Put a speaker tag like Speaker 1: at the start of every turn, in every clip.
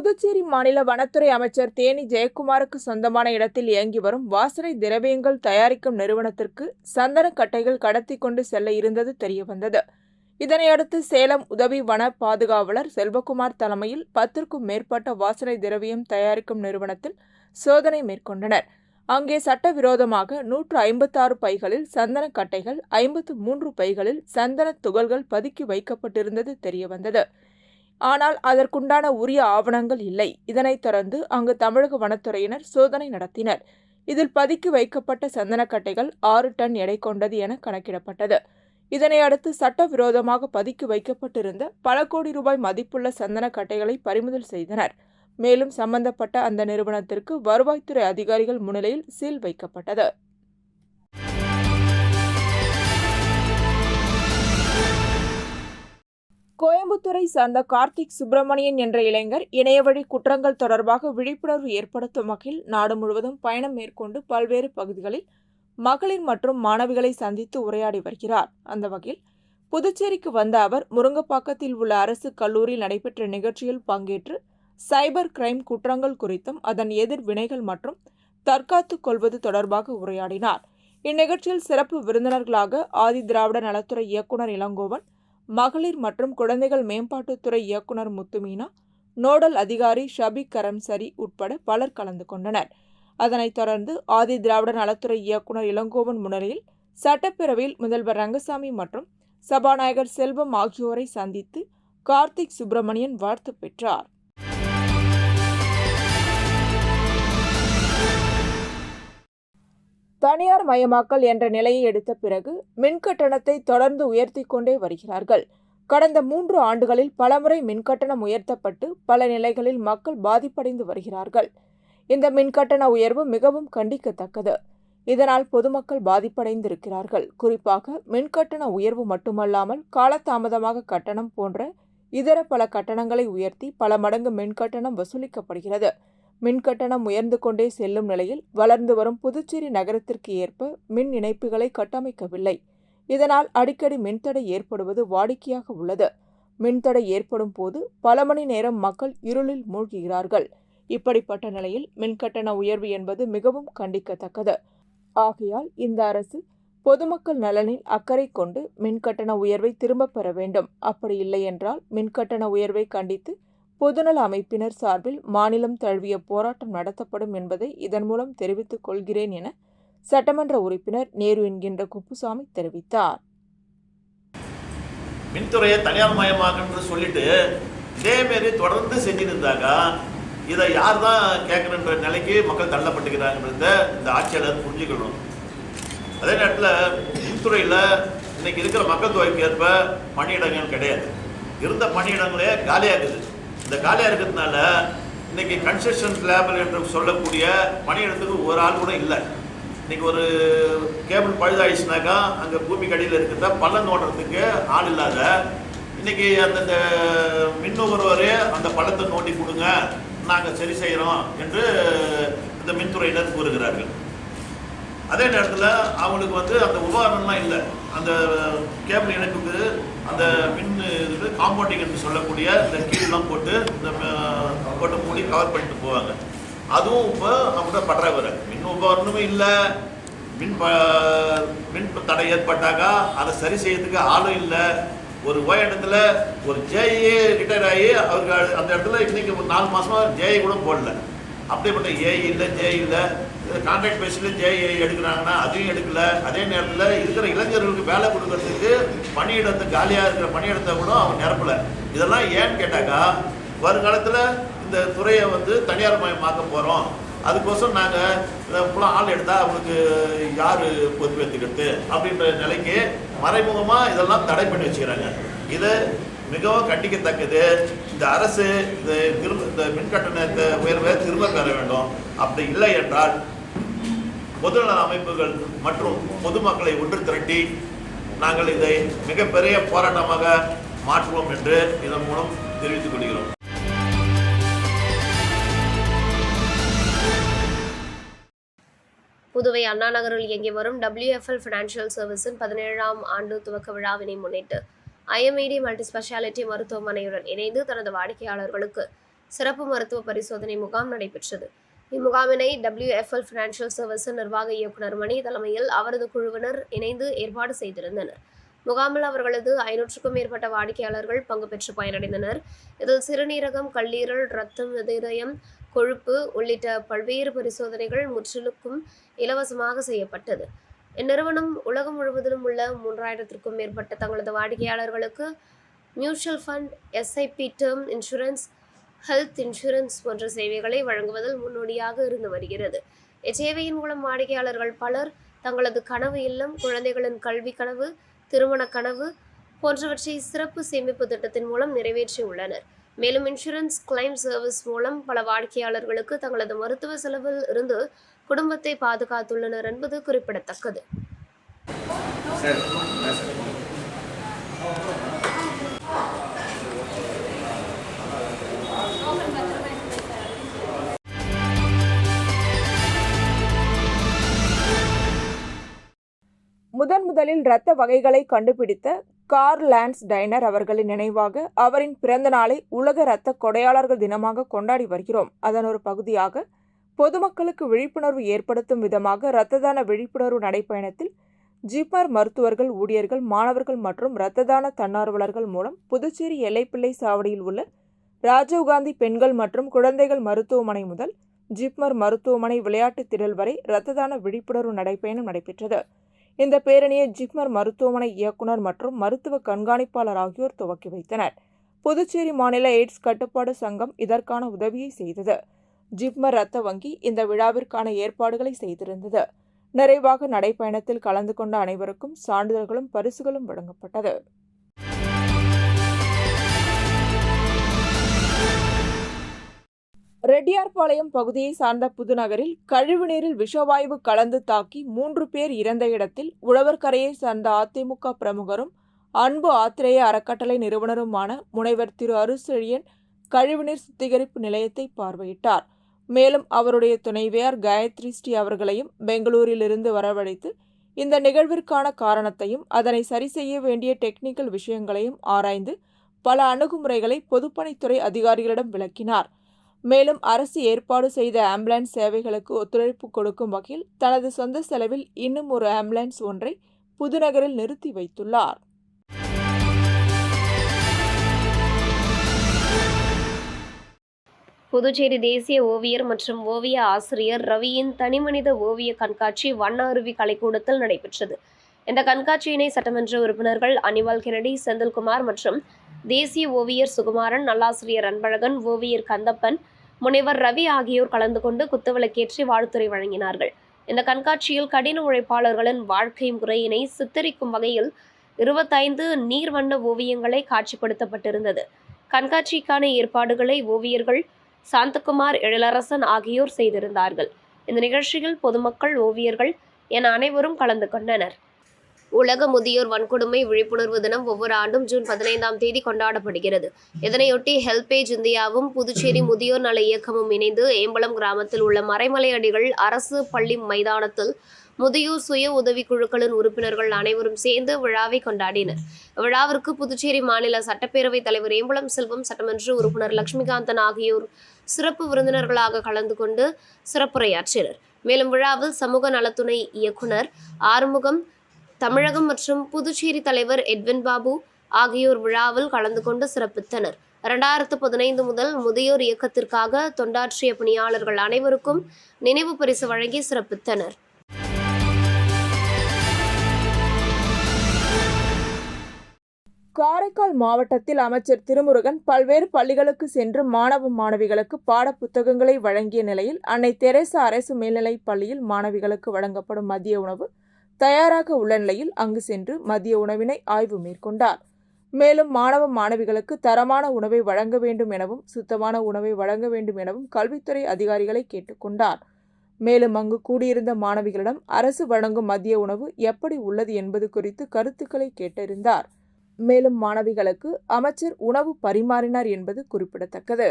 Speaker 1: புதுச்சேரி மாநில வனத்துறை அமைச்சர் தேனி ஜெயக்குமாருக்கு சொந்தமான இடத்தில் இயங்கி வரும் வாசனை திரவியங்கள் தயாரிக்கும் நிறுவனத்திற்கு சந்தன கட்டைகள் கடத்தி கொண்டு செல்ல இருந்தது தெரியவந்தது. இதனையடுத்து சேலம் உதவி வன பாதுகாவலர் செல்வகுமார் தலைமையில் 10க்கும் மேற்பட்ட வாசனை திரவியம் தயாரிக்கும் நிறுவனத்தில் சோதனை மேற்கொண்டனர். அங்கே சட்டவிரோதமாக 156 பைகளில் சந்தன கட்டைகள், 53 பைகளில் சந்தன துகள்கள் பதுக்கி வைக்கப்பட்டிருந்தது தெரியவந்தது. ஆனால் அதற்குண்டான உரிய ஆவணங்கள் இல்லை. இதனைத் தொடர்ந்து அங்கு தமிழக வனத்துறையினர் சோதனை நடத்தினர். இதில் பதுக்கி வைக்கப்பட்ட சந்தனக்கட்டைகள் 6 டன் எடை கொண்டது என கணக்கிடப்பட்டது. இதனையடுத்து சட்டவிரோதமாக பதுக்கி வைக்கப்பட்டிருந்த பல கோடி ரூபாய் மதிப்புள்ள சந்தனக்கட்டைகளை பறிமுதல் செய்தனர். மேலும் சம்பந்தப்பட்ட அந்த நிறுவனத்திற்கு வருவாய்த்துறை அதிகாரிகள் முன்னிலையில் சீல் வைக்கப்பட்டது. கோயம்புத்தூரை சார்ந்த கார்த்திக் சுப்பிரமணியன் என்ற இளைஞர் இணையவழி குற்றங்கள் தொடர்பாக விழிப்புணர்வு ஏற்படுத்தும் வகையில் நாடு முழுவதும் பயணம் மேற்கொண்டு பல்வேறு பகுதிகளில் மகளிர் மற்றும் மாணவிகளை சந்தித்து உரையாடி வருகிறார். அந்த வகையில் புதுச்சேரிக்கு வந்த அவர் முருங்கப்பாக்கத்தில் உள்ள அரசு கல்லூரியில் நடைபெற்ற நிகழ்ச்சியில் பங்கேற்று சைபர் கிரைம் குற்றங்கள் குறித்தும் அதன் எதிர்வினைகள் மற்றும் தற்காத்துக் கொள்வது தொடர்பாக உரையாடினார். இந்நிகழ்ச்சியில் சிறப்பு விருந்தினர்களாக ஆதி திராவிட நலத்துறை இயக்குநர் இளங்கோவன், மகளிர் மற்றும் குழந்தைகள் மேம்பாட்டுத்துறை இயக்குநர் முத்துமீனா, நோடல் அதிகாரி ஷபீக் கரம்சரி உட்பட பலர் கலந்து கொண்டனர். அதனைத் தொடர்ந்து ஆதி திராவிட நலத்துறை இயக்குநர் இளங்கோவன் முன்னிலையில் சட்டப்பேரவையில் முதல்வர் ரங்கசாமி மற்றும் சபாநாயகர் செல்வம் ஆகியோரை சந்தித்து கார்த்திக் சுப்பிரமணியன் வாழ்த்து பெற்றார். தனியார் மயமாக்கல் என்ற நிலையை எடுத்த பிறகு மின்கட்டணத்தை தொடர்ந்து உயர்த்தி கொண்டே வருகிறார்கள். கடந்த 3 ஆண்டுகளில் பலமுறை மின்கட்டணம் உயர்த்தப்பட்டு பல நிலைகளில் மக்கள் பாதிப்படைந்து வருகிறார்கள். இந்த மின்கட்டண உயர்வு மிகவும் கண்டிக்கத்தக்கது. இதனால் பொதுமக்கள் பாதிப்படைந்திருக்கிறார்கள். குறிப்பாக மின்கட்டண உயர்வு மட்டுமல்லாமல் காலதாமதமாக கட்டணம் போன்ற இதர பல கட்டணங்களை உயர்த்தி பல மடங்கு மின்கட்டணம் வசூலிக்கப்படுகிறது. மின்கட்டணம் உயர்ந்து கொண்டே செல்லும் நிலையில் வளர்ந்து வரும் புதுச்சேரி நகரத்திற்கு ஏற்ப மின் இணைப்புகளை கட்டமைக்கவில்லை. இதனால் அடிக்கடி மின்தடை ஏற்படுவது வாடிக்கையாக உள்ளது. மின்தடை ஏற்படும் போது பல மணி நேரம் மக்கள் இருளில் மூழ்குகிறார்கள். இப்படிப்பட்ட நிலையில் மின்கட்டண உயர்வு என்பது மிகவும் கண்டிக்கத்தக்கது. ஆகையால் இந்த அரசு பொதுமக்கள் நலனில் அக்கறை கொண்டு மின்கட்டண உயர்வை திரும்பப் பெற வேண்டும். அப்படி இல்லை என்றால் மின்கட்டண உயர்வை கண்டித்து பொதுநல அமைப்பினர் சார்பில் மாநிலம் தழுவிய போராட்டம் நடத்தப்படும் என்பதை இதன் மூலம் தெரிவித்துக் கொள்கிறேன் என சட்டமன்ற உறுப்பினர் நேரு என்கின்ற குப்புசாமி தெரிவித்தார்.
Speaker 2: மின்துறையை தனியார் மயமாக்குன்னு சொல்லிட்டு இதேமாரி தொடர்ந்து செஞ்சிருந்தாங்க. இதை யார் தான் கேட்கணுன்ற நிலைக்கு மக்கள் தள்ளப்பட்டுக்கிறாங்கன்றத இந்த ஆட்சியாளர் புரிஞ்சுக்கணும். அதே நேரத்தில் மின்துறையில் இன்னைக்கு இருக்கிற மக்கள் தொகைக்கு ஏற்ப பணியிடங்கள் கிடையாது. இருந்த பணியிடங்களே காலியாகுது. இந்த காலியாக இருக்கிறதுனால இன்னைக்கு கன்ஸ்ட்ரக்ஷன் லேபர் என்று சொல்லக்கூடிய பணியிடத்துக்கு ஒரு ஆள் கூட இல்லை. இன்னைக்கு ஒரு கேபிள் பழுதாயிடுச்சுனாக்கா அங்கே பூமிக்கு அடியில் இருக்கிறத பள்ளம் தோண்டுறதுக்கு ஆள் இல்லாத இன்னைக்கு அந்தந்த மின் நுகர்வோரே அந்த பள்ளத்தை நோண்டி கொடுங்க, நாங்கள் சரி செய்கிறோம் என்று இந்த மின்துறையினர் கூறுகிறார்கள். அதே நேரத்தில் அவங்களுக்கு அந்த உபகரணம்லாம் இல்லை. அந்த கேபிள் இணைப்புக்கு அந்த மின் இது காம்பவுண்டிங் என்று சொல்லக்கூடிய இந்த கீழெலாம் போட்டு இந்த போட்டு மூடி கவர் பண்ணிட்டு போவாங்க. அதுவும் இப்போ அவங்க பற்றாக்குறை. மின் உபகரணமும் இல்லை. மின் தடை ஏற்பட்டாக்கா அதை சரி செய்யறதுக்கு ஆளும் இல்லை. ஒரு இடத்துல ஒரு ஜேஏ ரிட்டையர் ஆகி அவருக்கு அந்த இடத்துல இன்னைக்கு ஒரு 4 மாசமா ஜேஏ கூட போடல. அப்படிப்பட்ட ஏஐ இல்லை, ஜேஐ இல்லை. கான்ட்ராக்ட் பேஸில் ஜேஐ எடுக்கிறாங்கன்னா அதையும் எடுக்கல. அதே நேரத்தில் இருக்கிற இளைஞர்களுக்கு வேலை கொடுக்கறதுக்கு பணியிடத்தை காலியாக இருக்கிற பணியிடத்தை கூட அவங்க நிரப்பலை. இதெல்லாம் ஏன்னு கேட்டாக்கா வருங்காலத்தில் இந்த துறையை தனியார் மயமாக்க போகிறோம், அதுக்கோசரம் நாங்கள் ஆள் எடுத்தால் அவங்களுக்கு யார் பொறுப்பேற்றுக்கிறது அப்படின்ற நிலைக்கு மறைமுகமாக இதெல்லாம் தடை பண்ணி வச்சுக்கிறாங்க. இது மிகவும் கண்டிக்கத்தக்கது. இந்த அரசு இந்த மின்கட்டணத்தை உயர்வை திரும்ப பெற வேண்டும். அப்படி இல்லை என்றால் பொதுநல அமைப்புகள் மற்றும் பொதுமக்களை ஒன்று திரட்டி நாங்கள் இதை மிகப்பெரிய போராட்டமாக மாற்றுவோம் என்று இதன் மூலம் தெரிவித்துக் கொள்கிறோம்.
Speaker 3: புதுவை அண்ணா நகரில் இயங்கி வரும் WFL ஃபினான்ஷியல் சர்வீஸின் 17ஆம் ஆண்டு துவக்க விழாவினை முன்னிட்டு IMED மல்டி ஸ்பெஷாலிட்டி மருத்துவமனையுடன் இணைந்து தனது வாடிக்கையாளர்களுக்கு சிறப்பு மருத்துவ பரிசோதனை முகாம் நடைபெற்றது. இம்முகாமினை WFL ஃபினான்ஷியல் சர்வீஸ் நிர்வாக இயக்குனர் மணி தலைமையில் அவரது குழுவினர் இணைந்து ஏற்பாடு செய்திருந்தனர். முகாமில் அவர்களது 500க்கும் மேற்பட்ட வாடிக்கையாளர்கள் பங்கு பெற்று பயனடைந்தனர். இதில் சிறுநீரகம், கல்லீரல், இரத்தம், இதயம், கொழுப்பு உள்ளிட்ட பல்வேறு பரிசோதனைகள் முற்றிலுக்கும் இலவசமாக செய்யப்பட்டது. இந்நிறுவனம் உலகம் முழுவதிலும் உள்ள 3000க்கும் மேற்பட்ட தங்களது வாடிக்கையாளர்களுக்கு mutual fund, SIP, term insurance, health insurance போன்ற சேவைகளை வழங்குவதில் முன்னோடியாக இருந்து வருகிறது. இச்சேவையின் மூலம் வாடிக்கையாளர்கள் பலர் தங்களது கனவு இல்லம், குழந்தைகளின் கல்வி கனவு, திருமண கனவு போன்றவற்றை சிறப்பு சேமிப்பு திட்டத்தின் மூலம் நிறைவேற்றியுள்ளனர். மேலும் இன்சூரன்ஸ் கிளைம் சர்வீஸ் மூலம் பல வாடிக்கையாளர்களுக்கு தங்களது மருத்துவ செலவில் இருந்து குடும்பத்தை பாதுகாத்துள்ளனர் என்பது குறிப்பிடத்தக்கது.
Speaker 1: முதலில் இரத்த வகைகளை கண்டுபிடித்த கார்ல் லான்ஸ் டைனர் அவர்களின் நினைவாக அவரின் பிறந்த நாளை உலக இரத்த கொடையாளர்கள் தினமாக கொண்டாடி வருகிறோம். அதன் ஒரு பகுதியாக பொதுமக்களுக்கு விழிப்புணர்வு ஏற்படுத்தும் விதமாக இரத்த தான விழிப்புணர்வு நடைப்பயணத்தில் ஜிப்மர் மருத்துவர்கள், ஊழியர்கள், மாணவர்கள் மற்றும் இரத்த தான தன்னார்வலர்கள் மூலம் புதுச்சேரி எல்லைப்பிள்ளை சாவடியில் உள்ள ராஜீவ்காந்தி பெண்கள் மற்றும் குழந்தைகள் மருத்துவமனை முதல் ஜிப்மர் மருத்துவமனை விளையாட்டு திடல் வரை இரத்த தான விழிப்புணர்வு நடைப்பயணம் நடைபெற்றது. இந்த பேரணியை ஜிப்மர் மருத்துவமனை இயக்குனர் மற்றும் மருத்துவ கண்காணிப்பாளர் ஆகியோர் துவக்கி வைத்தனர். புதுச்சேரி மாநில எய்ட்ஸ் கட்டுப்பாடு சங்கம் இதற்கான உதவியை செய்தது. ஜிப்மர் இரத்த வங்கி இந்த விழாவிற்கான ஏற்பாடுகளை செய்திருந்தது. நிறைவாக நடைப்பயணத்தில் கலந்து கொண்ட அனைவருக்கும் சான்றிதழ்களும் பரிசுகளும் வழங்கப்பட்டது. ரெட்டியார்பாளையம் பகுதியை சார்ந்த புதுநகரில் கழிவுநீரில் விஷவாயு கலந்து தாக்கி 3 பேர் இறந்த இடத்தில் உழவர்கரையை சார்ந்த அதிமுக பிரமுகரும் அன்பு ஆத்திரேய அறக்கட்டளை நிறுவனருமான முனைவர் திரு அருசெழியன் கழிவுநீர் சுத்திகரிப்பு நிலையத்தை பார்வையிட்டார். மேலும் அவருடைய துணைவியார் காயத்ரி ஸ்ரீ அவர்களையும் பெங்களூரிலிருந்து வரவழைத்து இந்த நிகழ்விற்கான காரணத்தையும் அதனை சரி செய்ய வேண்டிய டெக்னிக்கல் விஷயங்களையும் ஆராய்ந்து பல அணுகுமுறைகளை பொதுப்பணித்துறை அதிகாரிகளிடம் விளக்கினார். மேலும் அரசு ஏற்பாடு செய்த ஆம்புலன்ஸ் சேவைகளுக்கு ஒத்துழைப்பு கொடுக்கும் வகையில் தனது சொந்த செலவில் இன்னும் ஒரு ஆம்புலன்ஸ் ஒன்றை புதுநகரில் நிறுத்தி வைத்துள்ளார்.
Speaker 3: புதுச்சேரி தேசிய ஓவியர் மற்றும் ஓவிய ஆசிரியர் ரவியின் தனிமனித ஓவிய கண்காட்சி வண்ண அருவி கலைக்கூடத்தில் நடைபெற்றது. இந்த கண்காட்சியினை சட்டமன்ற உறுப்பினர்கள் அனிவால் கெனடி, செந்தில்குமார் மற்றும் தேசிய ஓவியர் சுகுமாரன், நல்லாசிரியர் அன்பழகன், ஓவியர் கந்தப்பன், முனைவர் ரவி ஆகியோர் கலந்து கொண்டு குத்துவிளக்கேற்றி வாழ்த்துரை வழங்கினார்கள். இந்த கண்காட்சியில் கடின உழைப்பாளர்களின் வாழ்க்கை முறையினை சித்தரிக்கும் வகையில் 25 நீர்வண்ண ஓவியங்களை காட்சிப்படுத்தப்பட்டிருந்தது. கண்காட்சிக்கான ஏற்பாடுகளை ஓவியர்கள் சாந்தகுமார், எழிலரசன் ஆகியோர் செய்திருந்தார்கள். இந்த நிகழ்ச்சியில் பொதுமக்கள், ஓவியர்கள் என அனைவரும் கலந்து கொண்டனர். உலக முதியோர் வன்கொடுமை விழிப்புணர்வு தினம் ஒவ்வொரு ஆண்டும் ஜூன் 15ஆம் தேதி கொண்டாடப்படுகிறது. இதனையொட்டி ஹெல்பேஜ் இந்தியாவும் புதுச்சேரி முதியோர் நல இயக்கமும் இணைந்து ஏம்பலம் கிராமத்தில் உள்ள மறைமலை அடிகள் அரசு பள்ளி மைதானத்தில் முதியோர் சுய உதவி குழுக்களின் உறுப்பினர்கள் அனைவரும் சேர்ந்து விழாவை கொண்டாடினர். விழாவிற்கு புதுச்சேரி மாநில சட்டப்பேரவைத் தலைவர் ஏம்பலம் செல்வம், சட்டமன்ற உறுப்பினர் லட்சுமிகாந்தன் ஆகியோர் சிறப்பு விருந்தினர்களாக கலந்து கொண்டு சிறப்புரையாற்றினர். மேலும் விழாவில் சமூக நலத்துறை இயக்குனர் ஆறுமுகம், தமிழகம் மற்றும் புதுச்சேரி தலைவர் எட்வின் பாபு ஆகியோர் விழாவில் கலந்து கொண்டு சிறப்பித்தனர். 2015 முதல் முதியோர் இயக்கத்திற்காக தொண்டாற்றிய பணியாளர்கள் அனைவருக்கும் நினைவு பரிசு வழங்கி சிறப்பித்தனர்.
Speaker 1: காரைக்கால் மாவட்டத்தில் அமைச்சர் திருமுருகன் பல்வேறு பள்ளிகளுக்கு சென்று மாணவ மாணவிகளுக்கு பாட புத்தகங்களை வழங்கிய நிலையில் அன்னை தெரேசா அரசு மேல்நிலைப் பள்ளியில் மாணவிகளுக்கு வழங்கப்படும் மதிய உணவு தயாராக உள்ள நிலையில் அங்கு சென்று மதிய உணவினை ஆய்வு மேற்கொண்டார். மேலும் மாணவ மாணவிகளுக்கு தரமான உணவை வழங்க வேண்டும் எனவும் சுத்தமான உணவை வழங்க வேண்டும் எனவும் கல்வித்துறை அதிகாரிகளை கேட்டுக்கொண்டார். மேலும் அங்கு கூடியிருந்த மாணவிகளிடம் அரசு வழங்கும் மதிய உணவு எப்படி உள்ளது என்பது குறித்து கருத்துக்களை கேட்டறிந்தார். மேலும் மாணவிகளுக்கு அமைச்சர் உணவு பரிமாறினார் என்பது குறிப்பிடத்தக்கது.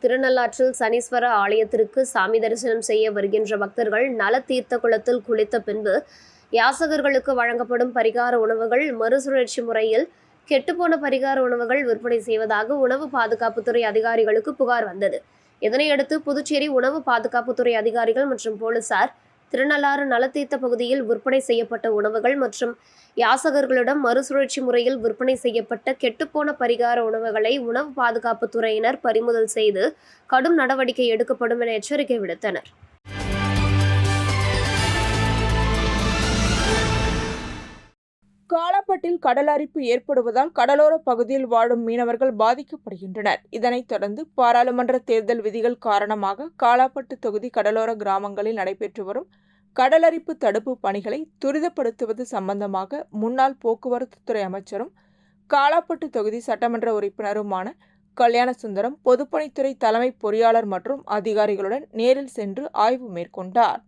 Speaker 3: திருநள்ளாற்றில் சனீஸ்வர ஆலயத்திற்கு சாமி தரிசனம் செய்ய வருகின்ற பக்தர்கள் நல தீர்த்த குளத்தில் குளித்த பின்பு யாசகர்களுக்கு வழங்கப்படும் பரிகார உணவுகள் மறுசுழற்சி முறையில் கெட்டுப்போன பரிகார உணவுகள் விற்பனை செய்வதாக உணவு பாதுகாப்புத்துறை அதிகாரிகளுக்கு புகார் வந்தது. இதனையடுத்து புதுச்சேரி உணவு பாதுகாப்புத்துறை அதிகாரிகள் மற்றும் போலீசார் திருநள்ளாறு நலத்தீர்த்த பகுதியில் விற்பனை செய்யப்பட்ட உணவுகள் மற்றும் யாசகர்களிடம் மறுசுழற்சி முறையில் விற்பனை செய்யப்பட்ட கெட்டுப்போன பரிகார உணவுகளை உணவு பாதுகாப்புத்துறையினர் பறிமுதல் செய்து கடும் நடவடிக்கை எடுக்கப்படும் என எச்சரிக்கை விடுத்தனர்.
Speaker 1: காலாப்பட்டில் கடல் அரிப்பு ஏற்படுவதால் கடலோர பகுதியில் வாழும் மீனவர்கள் பாதிக்கப்படுகின்றனர். இதனைத் தொடர்ந்து பாராளுமன்ற தேர்தல் விதிகள் காரணமாக காலாப்பட்டு தொகுதி கடலோர கிராமங்களில் நடைபெற்று வரும் கடலரிப்பு தடுப்பு பணிகளை துரிதப்படுத்துவது சம்பந்தமாக முன்னாள் போக்குவரத்து துறை அமைச்சரும் காலாப்பட்டு தொகுதி சட்டமன்ற உறுப்பினருமான கல்யாணசுந்தரம் பொதுப்பணித்துறை தலைமை பொறியாளர் மற்றும் அதிகாரிகளுடன் நேரில் சென்று ஆய்வு மேற்கொண்டார்.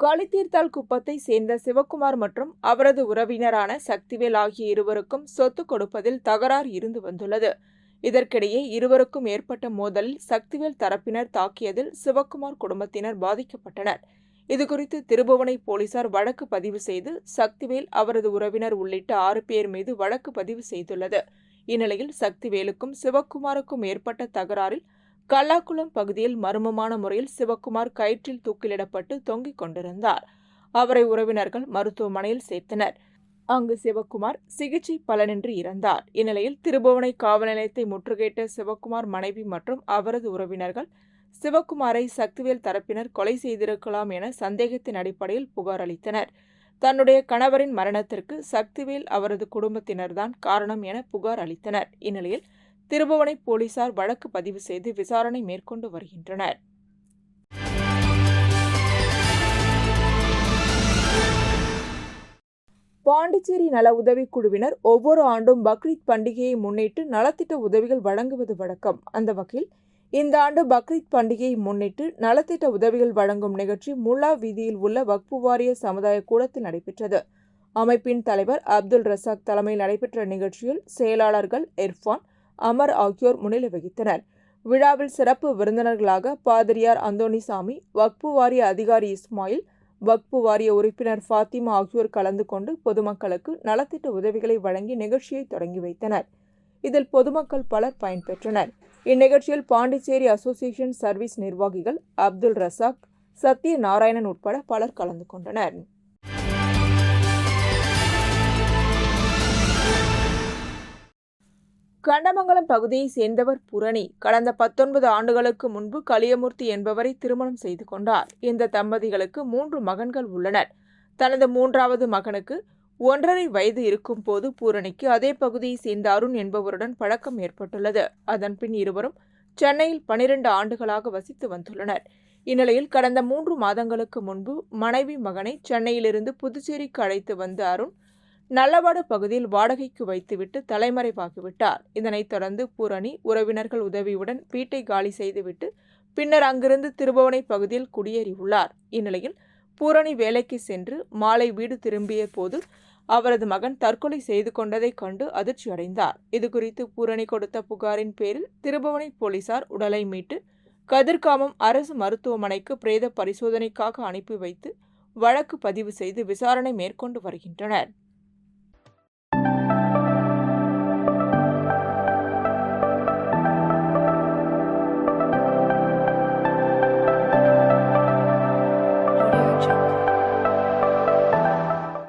Speaker 1: களித்தீர்த்தால் குப்பத்தை சேர்ந்த சிவக்குமார் மற்றும் அவரது உறவினரான சக்திவேல் ஆகிய இருவருக்கும் சொத்து கொடுப்பதில் தகராறு இருந்து வந்துள்ளது. இதற்கிடையே இருவருக்கும் ஏற்பட்ட மோதலில் சக்திவேல் தரப்பினர் தாக்கியதில் சிவக்குமார் குடும்பத்தினர் பாதிக்கப்பட்டனர். இதுகுறித்து திருபுவனை போலீசார் வழக்கு பதிவு செய்து சக்திவேல் அவரது உறவினர் உள்ளிட்ட 6 பேர் மீது வழக்கு பதிவு செய்துள்ளது. இந்நிலையில் சக்திவேலுக்கும் சிவக்குமாருக்கும் ஏற்பட்ட தகராறில் கல்லாக்குளம் பகுதியில் மர்மமான முறையில் சிவக்குமார் கயிற்றில் தூக்கிலிடப்பட்டு தொங்கிக் கொண்டிருந்தார். அவரை உறவினர்கள் மருத்துவமனையில் சேர்த்தனர். அங்கு சிவக்குமார் சிகிச்சை பலனின்றி இறந்தார். இந்நிலையில் திருபுவனை காவல் நிலையத்தை முற்றுகையிட்ட சிவக்குமார் மனைவி மற்றும் அவரது உறவினர்கள் சிவக்குமாரை சக்திவேல் தரப்பினர் கொலை செய்திருக்கலாம் என சந்தேகத்தின் அடிப்படையில் புகார் அளித்தனர். தன்னுடைய கணவரின் மரணத்திற்கு சக்திவேல் அவரது குடும்பத்தினர்தான் காரணம் என புகார் அளித்தனர். இந்நிலையில் திருபுவனை போலீசார் வழக்கு பதிவு செய்து விசாரணை மேற்கொண்டு வருகின்றனர். பாண்டிச்சேரி நல உதவிக்குழுவினர் ஒவ்வொரு ஆண்டும் பக்ரீத் பண்டிகையை முன்னிட்டு நலத்திட்ட உதவிகள் வழங்குவது வழக்கம். அந்த வகையில் இந்த ஆண்டு பக்ரீத் பண்டிகையை முன்னிட்டு நலத்திட்ட உதவிகள் வழங்கும் நிகழ்ச்சி முல்லா வீதியில் உள்ள வக்பு வாரிய சமுதாய கூடத்தில் நடைபெற்றது. அமைப்பின் தலைவர் அப்துல் ரசாக் தலைமையில் நடைபெற்ற நிகழ்ச்சியில் செயலாளர்கள் இர்ஃபான், அமர் ஆகியோர் முன்னிலை வகித்தனர். விழாவில் சிறப்பு விருந்தினர்களாக பாதிரியார் அந்தோணிசாமி, வக்பு வாரிய அதிகாரி இஸ்மாயில், வக்பு வாரிய உறுப்பினர் ஃபாத்திமா ஆகியோர் கலந்து கொண்டு பொதுமக்களுக்கு நலத்திட்ட உதவிகளை வழங்கி நிகழ்ச்சியை தொடங்கி வைத்தனர். இதில் பொதுமக்கள் பலர் பயன்பெற்றனர். இந்நிகழ்ச்சியில் பாண்டிச்சேரி அசோசியேஷன் சர்வீஸ் நிர்வாகிகள் அப்துல் ரசாக், சத்ய நாராயணன் உட்பட பலர் கலந்து கொண்டனர். கண்டமங்கலம் பகுதியை சேர்ந்தவர் புரணி கடந்த 19 ஆண்டுகளுக்கு முன்பு கலியமூர்த்தி என்பவரை திருமணம் செய்து கொண்டார். இந்த தம்பதிகளுக்கு 3 மகன்கள் உள்ளனர். தனது 3வது மகனுக்கு 1.5 வயது இருக்கும் போது பூரணிக்கு அதே பகுதியை சேர்ந்த அருண் என்பவருடன் பழக்கம் ஏற்பட்டுள்ளது. அதன்பின் இருவரும் சென்னையில் 12 ஆண்டுகளாக வசித்து வந்துள்ளனர். இந்நிலையில் கடந்த 3 மாதங்களுக்கு முன்பு மனைவி மகனை சென்னையிலிருந்து புதுச்சேரிக்கு அழைத்து வந்த அருண் நல்லவாடு பகுதியில் வாடகைக்கு வைத்துவிட்டு தலைமறைவாகிவிட்டார். இதனைத் தொடர்ந்து பூரணி உறவினர்கள் உதவியுடன் வீட்டை காலி செய்துவிட்டு பின்னர் அங்கிருந்து திருபுவனை பகுதியில் குடியேறியுள்ளார். இந்நிலையில் பூரணி வேலைக்கு சென்று மாலை வீடு திரும்பிய போது அவரது மகன் தற்கொலை செய்து கொண்டதைக் கண்டு அதிர்ச்சியடைந்தார். இதுகுறித்து பூரணி கொடுத்த புகாரின் பேரில் திருபுவனை போலீசார் உடலை மீட்டு கதிர்காமம் அரசு மருத்துவமனைக்கு பிரேத பரிசோதனைக்காக அனுப்பி வைத்து வழக்கு பதிவு செய்து விசாரணை மேற்கொண்டு வருகின்றனர்.